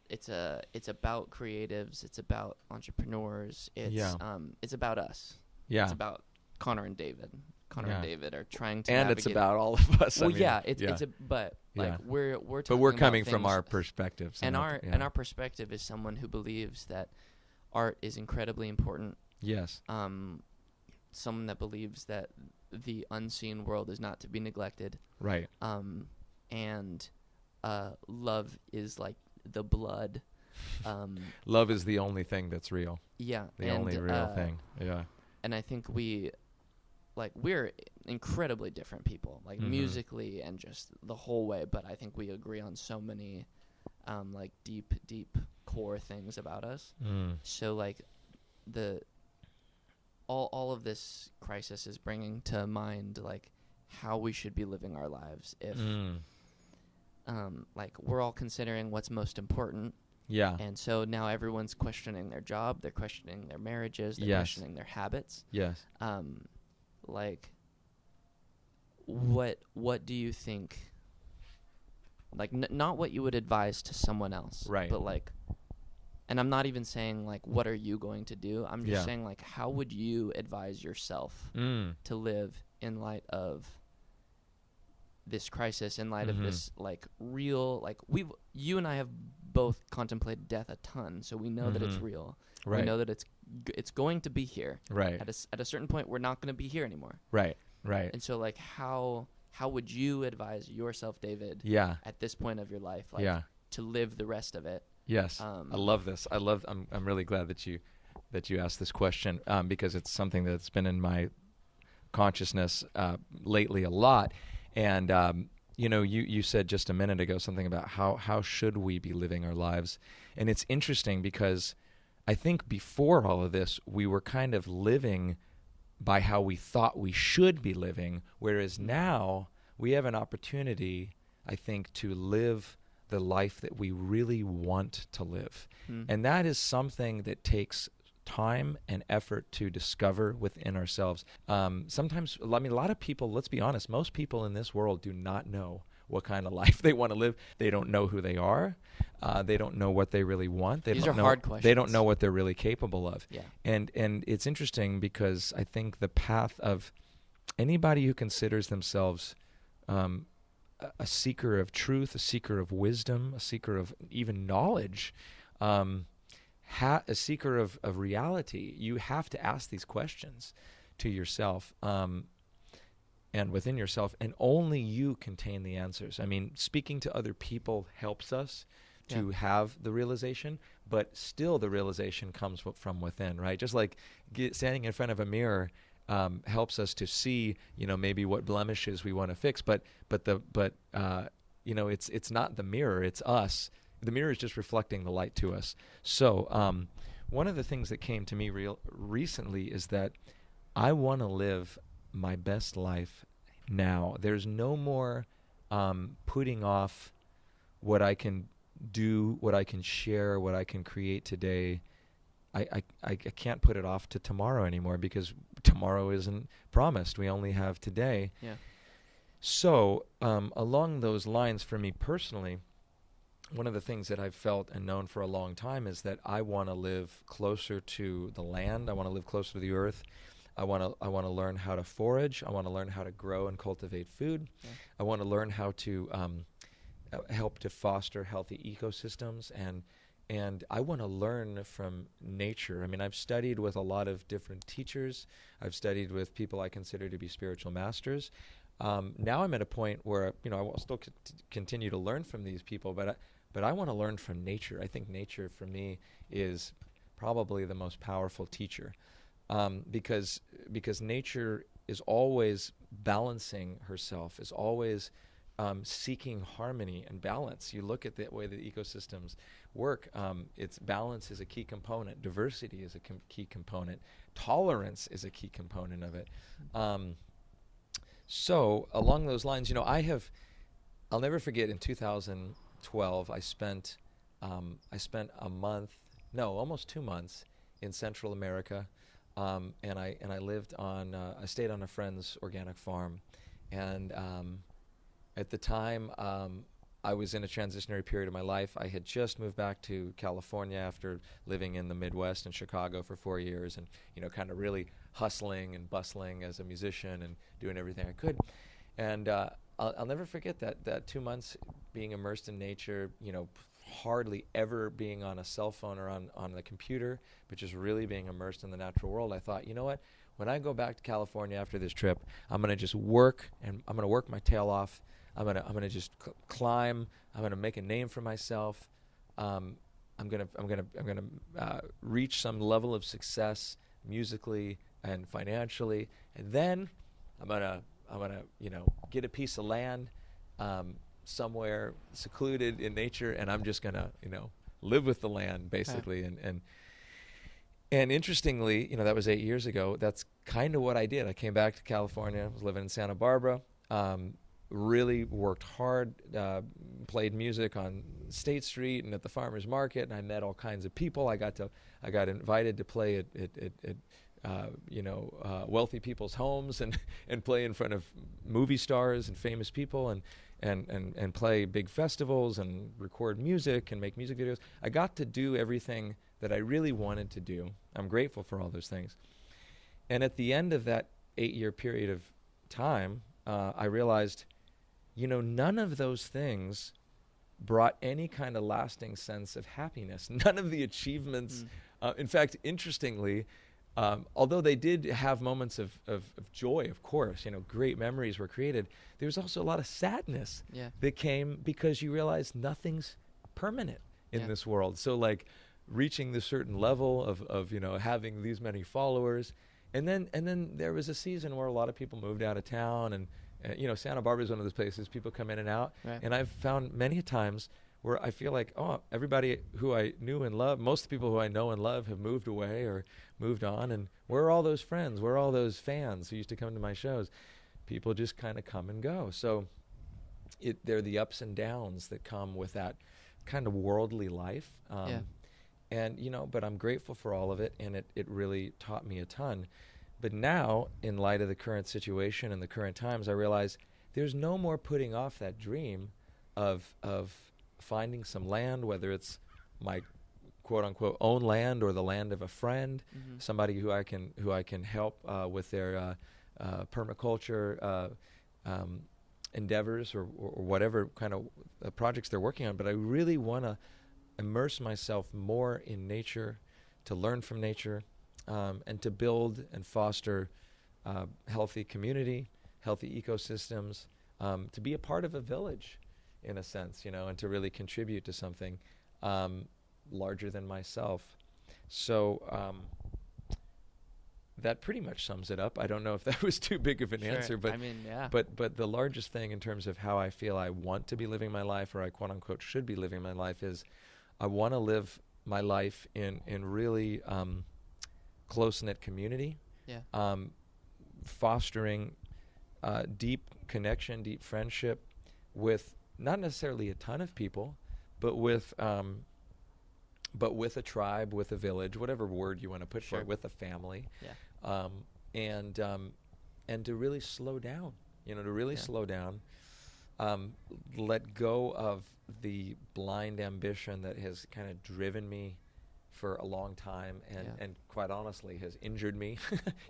it's about creatives, it's about entrepreneurs, it's about us. Yeah. It's about Connor and David. And David are trying to navigate. It's about all of us. Well, we're talking but we're coming about from our perspectives. And our perspective is someone who believes that art is incredibly important. Yes. Someone that believes that the unseen world is not to be neglected. Right. And love is the blood. Love is the only thing that's real. Yeah. The only real thing. Yeah. And I think we're incredibly different people, musically and just the whole way, but I think we agree on so many deep core things about us. So all of this crisis is bringing to mind how we should be living our lives if we're all considering what's most important. Yeah. And so now everyone's questioning their job, they're questioning their marriages, they're questioning their habits. Yes. What do you think? Not what you would advise to someone else. Right. But and I'm not even saying what are you going to do? I'm just saying how would you advise yourself to live in light of this crisis, in light of this real you and I have both contemplated death a ton, so we know that it's real. Right. We know that it's it's going to be here. Right. At a certain point, we're not going to be here anymore. Right. Right. And so, like, how would you advise yourself, David, Yeah. at this point of your life, like, Yeah. to live the rest of it? Yes. I love this. I'm really glad that you asked this question, because it's something that's been in my consciousness lately a lot. And you said just a minute ago something about how should we be living our lives. And it's interesting because I think before all of this, we were kind of living by how we thought we should be living, whereas now we have an opportunity, I think, to live the life that we really want to live. And that is something that takes time and effort to discover within ourselves. Sometimes, I mean, a lot of people, let's be honest, most people in this world do not know what kind of life they want to live. They don't know who they are. They don't know what they really want. These are hard questions. They don't know what they're really capable of. Yeah. And it's interesting because I think the path of anybody who considers themselves a seeker of truth, a seeker of wisdom, a seeker of even knowledge, a seeker of reality, you have to ask these questions to yourself and within yourself, and only you contain the answers. I mean, speaking to other people helps us to have the realization, but still the realization comes from within, right? Just like standing in front of a mirror helps us to see, maybe what blemishes we want to fix, but it's not the mirror, it's us. The mirror is just reflecting the light to us. So one of the things that came to me recently is that I want to live my best life now. There's no more putting off what I can do, what I can share, what I can create today. I can't put it off to tomorrow anymore because tomorrow isn't promised. We only have today. Yeah. So along those lines, for me personally, one of the things that I've felt and known for a long time is that I want to live closer to the land. I want to live closer to the earth. I want to learn how to forage. I want to learn how to grow and cultivate food. Yeah. I want to learn how to help to foster healthy ecosystems, and I want to learn from nature. I mean, I've studied with a lot of different teachers. I've studied with people I consider to be spiritual masters. Now I'm at a point where I will still continue to learn from these people, but I want to learn from nature. I think nature for me is probably the most powerful teacher, because nature is always balancing herself, is always seeking harmony and balance. You look at the way the ecosystems work. Its balance is a key component. Diversity is a key component. Tolerance is a key component of it. So along those lines, I'll never forget in 2012, I spent almost 2 months in Central America, and I lived I stayed on a friend's organic farm, and at the time, I was in a transitionary period of my life. I had just moved back to California after living in the Midwest in Chicago for 4 years, and kind of really hustling and bustling as a musician and doing everything I could. And I'll never forget that 2 months being immersed in nature, hardly ever being on a cell phone or on the computer, but just really being immersed in the natural world. I thought, you know what? When I go back to California after this trip, I'm going to just work, and I'm going to work my tail off. I'm gonna just climb. I'm gonna make a name for myself. I'm gonna reach some level of success musically and financially, and then I'm gonna get a piece of land somewhere secluded in nature, and I'm just gonna live with the land basically. And interestingly, that was 8 years ago. That's kind of what I did. I came back to California. I was living in Santa Barbara. Really worked hard, played music on State Street and at the farmers market, and I met all kinds of people. I got invited to play at wealthy people's homes and play in front of movie stars and famous people and play big festivals and record music and make music videos. I got to do everything that I really wanted to do. I'm grateful for all those things. And at the end of that 8-year period of time, I realized, none of those things brought any kind of lasting sense of happiness. None of the achievements, in fact, interestingly, although they did have moments of joy, of course, great memories were created, there was also a lot of sadness that came because you realize nothing's permanent in this world. So like reaching this certain level of having these many followers, and then there was a season where a lot of people moved out of town, and Santa Barbara is one of those places people come in and out, and I've found many times where I feel like, everybody who I knew and loved, most of the people who I know and love have moved away or moved on, and where are all those friends? Where are all those fans who used to come to my shows? People just kind of come and go. So they're the ups and downs that come with that kind of worldly life. But I'm grateful for all of it, and it really taught me a ton. But now, in light of the current situation and the current times, I realize there's no more putting off that dream of finding some land, whether it's my quote unquote own land or the land of a friend, somebody who I can help with their permaculture endeavors or whatever kind of projects they're working on. But I really want to immerse myself more in nature, to learn from nature, and to build and foster healthy community, healthy ecosystems, to be a part of a village, in a sense, and to really contribute to something larger than myself. So that pretty much sums it up. I don't know if that was too big of an answer, but but the largest thing in terms of how I feel I want to be living my life, or I quote unquote should be living my life, is I want to live my life in really close-knit community, fostering deep connection, deep friendship with not necessarily a ton of people, but with a tribe, with a village, whatever word you want to put for it, with a family, and to really slow down, slow down, let go of the blind ambition that has kind of driven me for a long time, and quite honestly has injured me.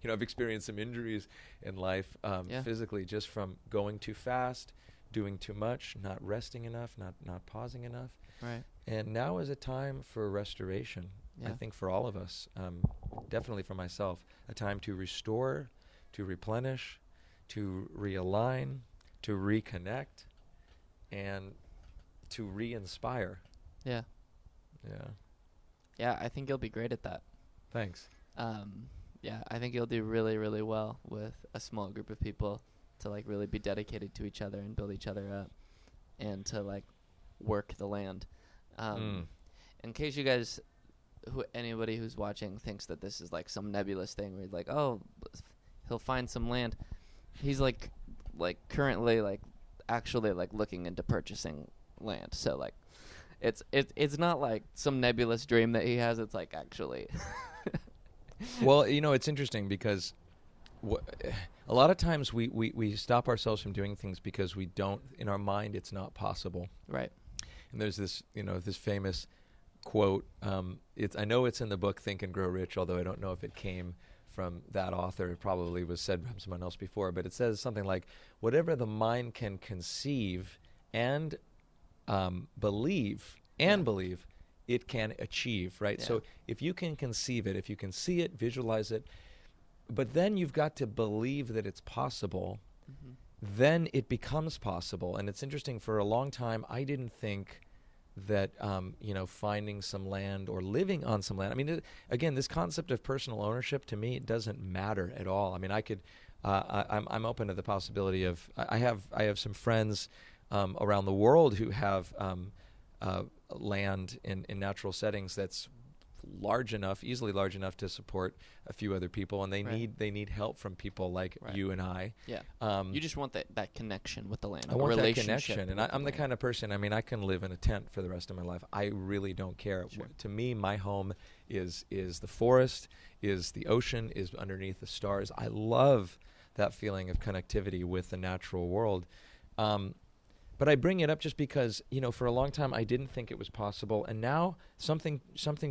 I've experienced some injuries in life, physically, just from going too fast, doing too much, not resting enough, not pausing enough. Right. And now is a time for restoration. I think for all of us, definitely for myself, a time to restore, to replenish, to realign, to reconnect, and to re-inspire. Yeah. I think you'll be great at that. Thanks. I think you'll do really, really well with a small group of people to like really be dedicated to each other and build each other up, and to like work the land. In case you guys, anybody who's watching thinks that this is like some nebulous thing where he's like, he'll find some land. He's like currently like actually like looking into purchasing land. So like it's not like some nebulous dream that he has. It's like actually. Well, it's interesting because a lot of times we stop ourselves from doing things because we don't, in our mind, it's not possible. Right. And there's this, this famous quote. I know it's in the book Think and Grow Rich, although I don't know if it came from that author. It probably was said from someone else before, but it says something like, whatever the mind can conceive and believe, it can achieve, right? Yeah. So if you can conceive it, if you can see it, visualize it, but then you've got to believe that it's possible, then it becomes possible. And it's interesting, for a long time, I didn't think that, finding some land or living on some land. I mean, again, this concept of personal ownership, to me, it doesn't matter at all. I mean, I'm open to the possibility of, I have some friends around the world who have land in natural settings that's easily large enough to support a few other people, and they need help from people like you and I. Yeah. You just want that connection with the land. I want that connection, and I'm the kind of person. I mean, I can live in a tent for the rest of my life. I really don't care. Sure. To me, my home is the forest, is the ocean, is underneath the stars. I love that feeling of connectivity with the natural world. But I bring it up just because, for a long time I didn't think it was possible, and now something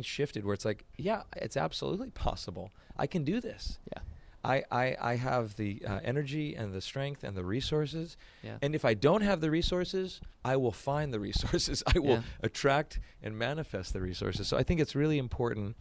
shifted where it's like, yeah, it's absolutely possible. I can do this. Yeah. I have the energy and the strength and the resources. Yeah. And if I don't have the resources, I will find the resources. I will attract and manifest the resources. So I think it's really important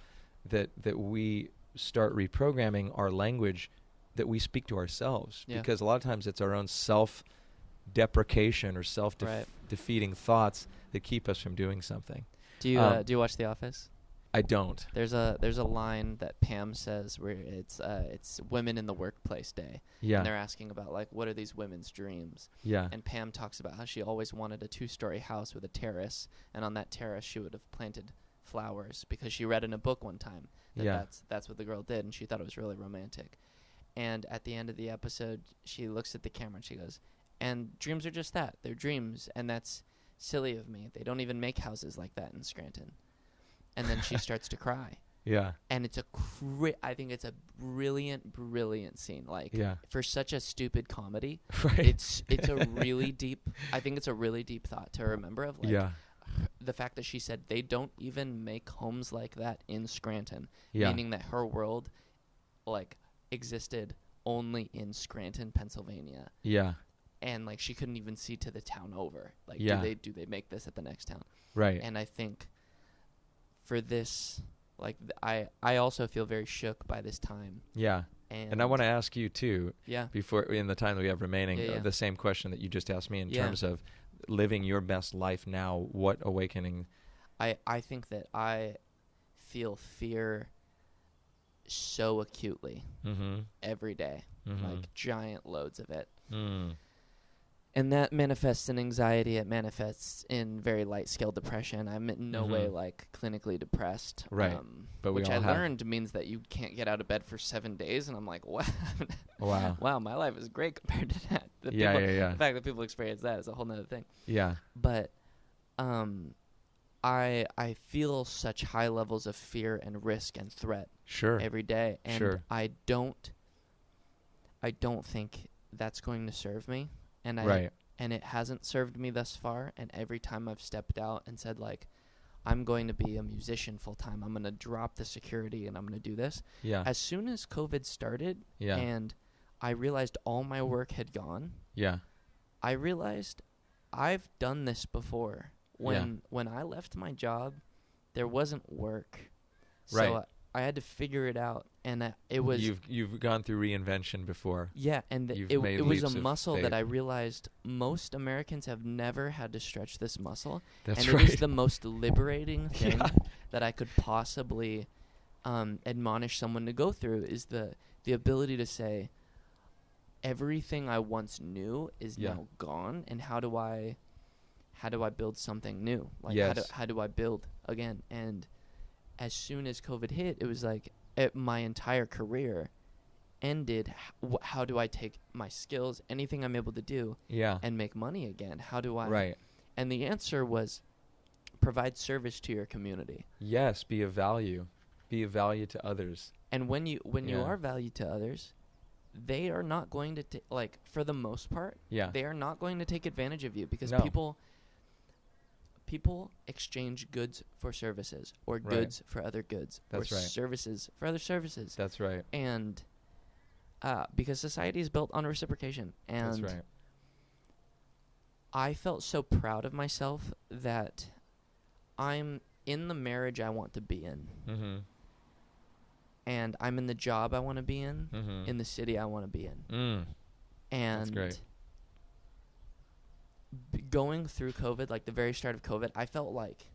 that we start reprogramming our language that we speak to ourselves, because a lot of times it's our own self-deprecation or self-defeating thoughts that keep us from doing something. Do you watch The Office? I don't. There's a line that Pam says where it's Women in the Workplace Day. Yeah. And they're asking about like, what are these women's dreams? Yeah. And Pam talks about how she always wanted a 2-story house with a terrace, and on that terrace she would have planted flowers because she read in a book one time that that's what the girl did, and she thought it was really romantic. And at the end of the episode, she looks at the camera and she goes, "And dreams are just that. They're dreams, and that's silly of me. They don't even make houses like that in Scranton." And then she starts to cry. Yeah. And it's I think it's a brilliant scene. Like, for such a stupid comedy, it's a really deep, I think it's a really deep thought to remember of, like, the fact that she said they don't even make homes like that in Scranton, meaning that her world, like, existed only in Scranton, Pennsylvania. Yeah. And, like, she couldn't even see to the town over. Like, do they make this at the next town? Right. And I think for this, like, I also feel very shook by this time. Yeah. And I want to ask you too, before, in the time that we have remaining, the same question that you just asked me in terms of living your best life now. What awakening? I think that I feel fear so acutely every day, like giant loads of it. And that manifests in anxiety. It manifests in very light scale depression. I'm in no way like clinically depressed. Right. But which I learned means that you can't get out of bed for 7 days. And I'm like, wow. Wow, my life is great compared to that. The fact that people experience that is a whole nother thing. Yeah. But I feel such high levels of fear and risk and threat every day. And I don't think that's going to serve me. And and it hasn't served me thus far. And every time I've stepped out and said, like, I'm going to be a musician full time, I'm going to drop the security and I'm going to do this. Yeah. As soon as COVID started and I realized all my work had gone, I realized I've done this before. When I left my job, there wasn't work. So I had to figure it out, and it was... You've gone through reinvention before. Yeah, and it was a muscle that I realized most Americans have never had to stretch this muscle. That's right. And it is the most liberating thing that I could possibly admonish someone to go through, is the ability to say, everything I once knew is now gone, and how do I build something new? Like, how do I build again? And as soon as COVID hit, it was like my entire career ended. How do I take my skills, anything I'm able to do, and make money again? How do I? Right. And the answer was provide service to your community. Yes, be of value. Be of value to others. And when you are value to others, they are not going to like, for the most part, they are not going to take advantage of you, because people exchange goods for services, or goods for other goods, or services for other services. That's right. And because society is built on reciprocation. And that's right. I felt so proud of myself that I'm in the marriage I want to be in. And I'm in the job I want to be in the city I want to be in. And that's great. Going through COVID, like the very start of COVID, I felt like,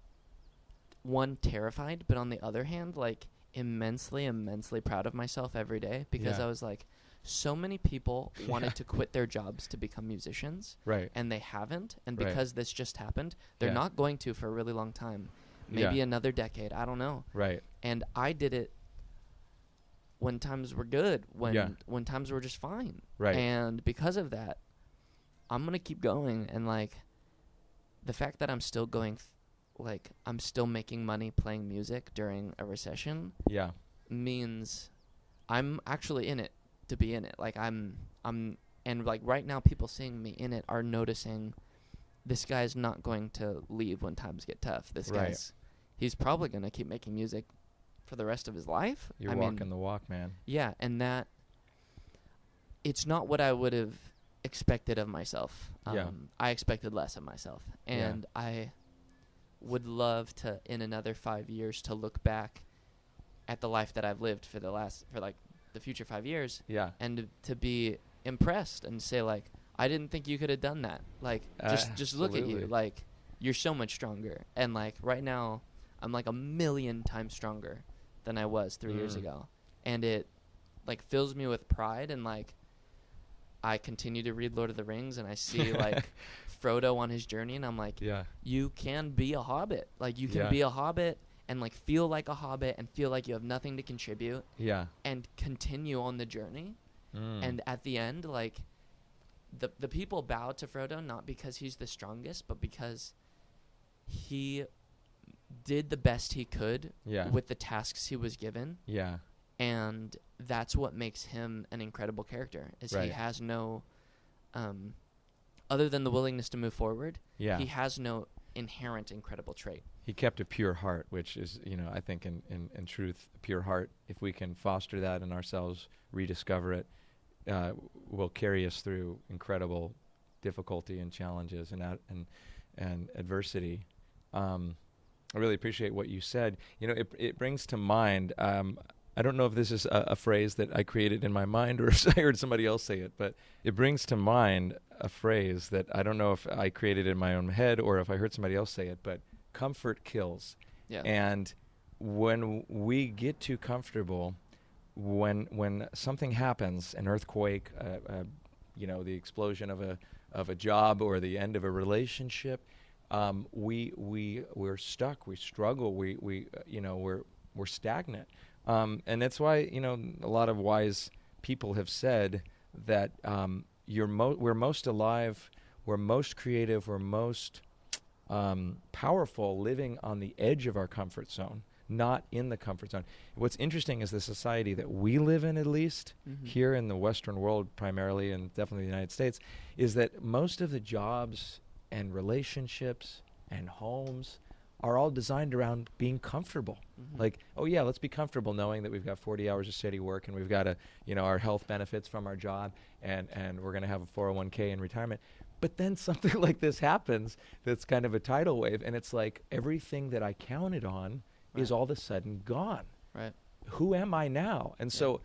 one, terrified, but on the other hand, like immensely proud of myself every day, because I was like, so many people wanted to quit their jobs to become musicians, and they haven't, and because this just happened, they're not going to for a really long time, maybe another decade, I don't know. Right. And I did it when times were good, when times were just fine. Right. And because of that, I'm going to keep going. And, like, the fact that I'm still going, like, I'm still making money playing music during a recession means I'm actually in it to be in it. Like, and, like, right now people seeing me in it are noticing this guy's not going to leave when times get tough. This guy's, he's probably going to keep making music for the rest of his life. You're walking the walk, man. Yeah, and that it's not what I would have expected of myself. Yeah. I expected less of myself, Yeah. and I would love to, in another 5 years, to look back at the life that I've lived for the future 5 years, Yeah. and to be impressed and say, like, I didn't think you could have done that. Like, just look at you. Absolutely. Like, you're so much stronger. And, like, right now, I'm, like, 1,000,000 times stronger than I was 3 years ago. And it, like, fills me with pride. And, like, I continue to read Lord of the Rings, and I see, like, Frodo on his journey, and I'm like, Yeah. you can be a hobbit. Like, you can Yeah. be a hobbit and, like, feel like a hobbit and feel like you have nothing to contribute Yeah. and continue on the journey. And at the end, like, the people bow to Frodo not because he's the strongest, but because he did the best he could Yeah. with the tasks he was given. Yeah. And that's what makes him an incredible character, is he Right. has no, other than the willingness to move forward, Yeah. he has no inherent incredible trait. He kept a pure heart, which is, I think in truth, a pure heart, if we can foster that in ourselves, rediscover it, will carry us through incredible difficulty and challenges and adversity. I really appreciate what you said. It brings to mind, I don't know if this is a phrase that I created in my mind or if I heard somebody else say it, but it brings to mind a phrase that I don't know if I created in my own head or if I heard somebody else say it, but comfort kills. Yeah. And when we get too comfortable, when something happens, an earthquake, the explosion of a job or the end of a relationship, we're stuck, we struggle, we're stagnant. And that's why, a lot of wise people have said that we're most alive, we're most creative, we're most powerful living on the edge of our comfort zone, not in the comfort zone. What's interesting is the society that we live in, at least here in the Western world primarily, and definitely the United States, is that most of the jobs and relationships and homes are all designed around being comfortable. Like, oh yeah, let's be comfortable knowing that we've got 40 hours of steady work and we've got our health benefits from our job and we're going to have a 401k in retirement. But then something like this happens that's kind of a tidal wave, and it's like everything that I counted on is all of a sudden gone. Right. Who am I now? And so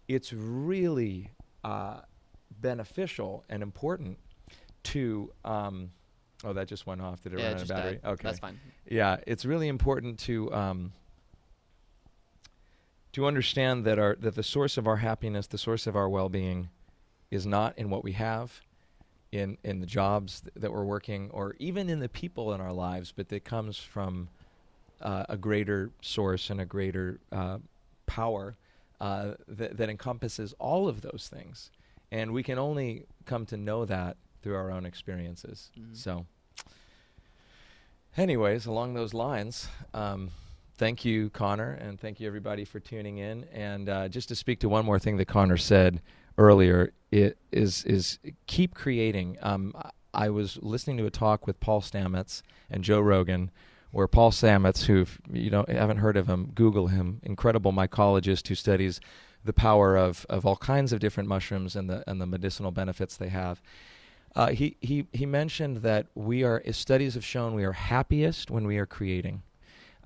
it's really beneficial and important to oh, that just went off. Did it run out of battery? Died. Okay. That's fine. Yeah, it's really important to understand that the source of our happiness, the source of our well-being, is not in what we have, in the jobs that we're working, or even in the people in our lives, but that comes from a greater source and a greater power that encompasses all of those things. And we can only come to know that through our own experiences. So anyways, along those lines, thank you, Connor, and thank you, everybody, for tuning in. And just to speak to one more thing that Connor said earlier, it is keep creating. I was listening to a talk with Paul Stamets and Joe Rogan, where Paul Stamets, who if you haven't heard of him, Google him, incredible mycologist who studies the power of all kinds of different mushrooms and the medicinal benefits they have. He mentioned that studies have shown we are happiest when we are creating.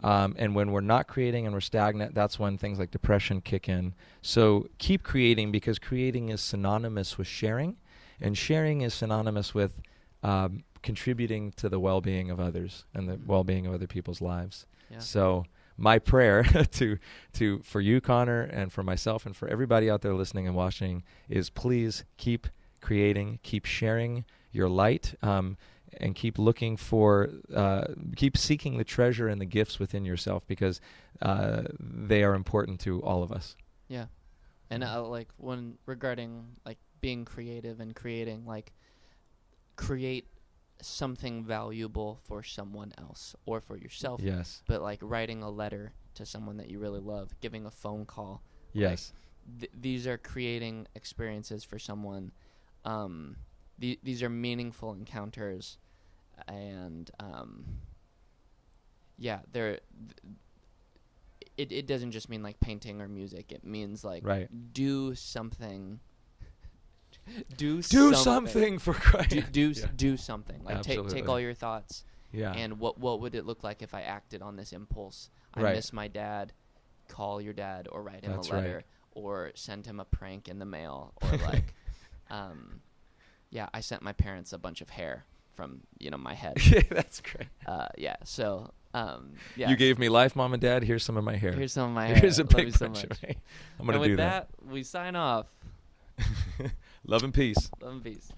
And when we're not creating and we're stagnant, that's when things like depression kick in. So keep creating, because creating is synonymous with sharing, and sharing is synonymous with contributing to the well-being of others and the well-being of other people's lives. Yeah. So my prayer for you, Connor, and for myself and for everybody out there listening and watching is please keep creating, keep sharing your light, and keep looking keep seeking the treasure and the gifts within yourself, because they are important to all of us. Yeah. And when regarding like being creative and creating, like create something valuable for someone else or for yourself. Yes. But like writing a letter to someone that you really love, giving a phone call. Yes. Like, these are creating experiences for someone. These are meaningful encounters, and it doesn't just mean like painting or music. It means like do something do something for Christ. Do something. Like Absolutely. take all your thoughts. Yeah. And what would it look like if I acted on this impulse? I Right. miss my dad. Call your dad, or write him That's a letter, right. or send him a prank in the mail, or like, I sent my parents a bunch of hair from my head. Yeah, that's great. So You gave me life, Mom and Dad. Here's some of my hair. Here's some of my hair. Here's a Love big you so bunch much. of hair. I'm gonna and with do that, we sign off. Love and peace. Love and peace.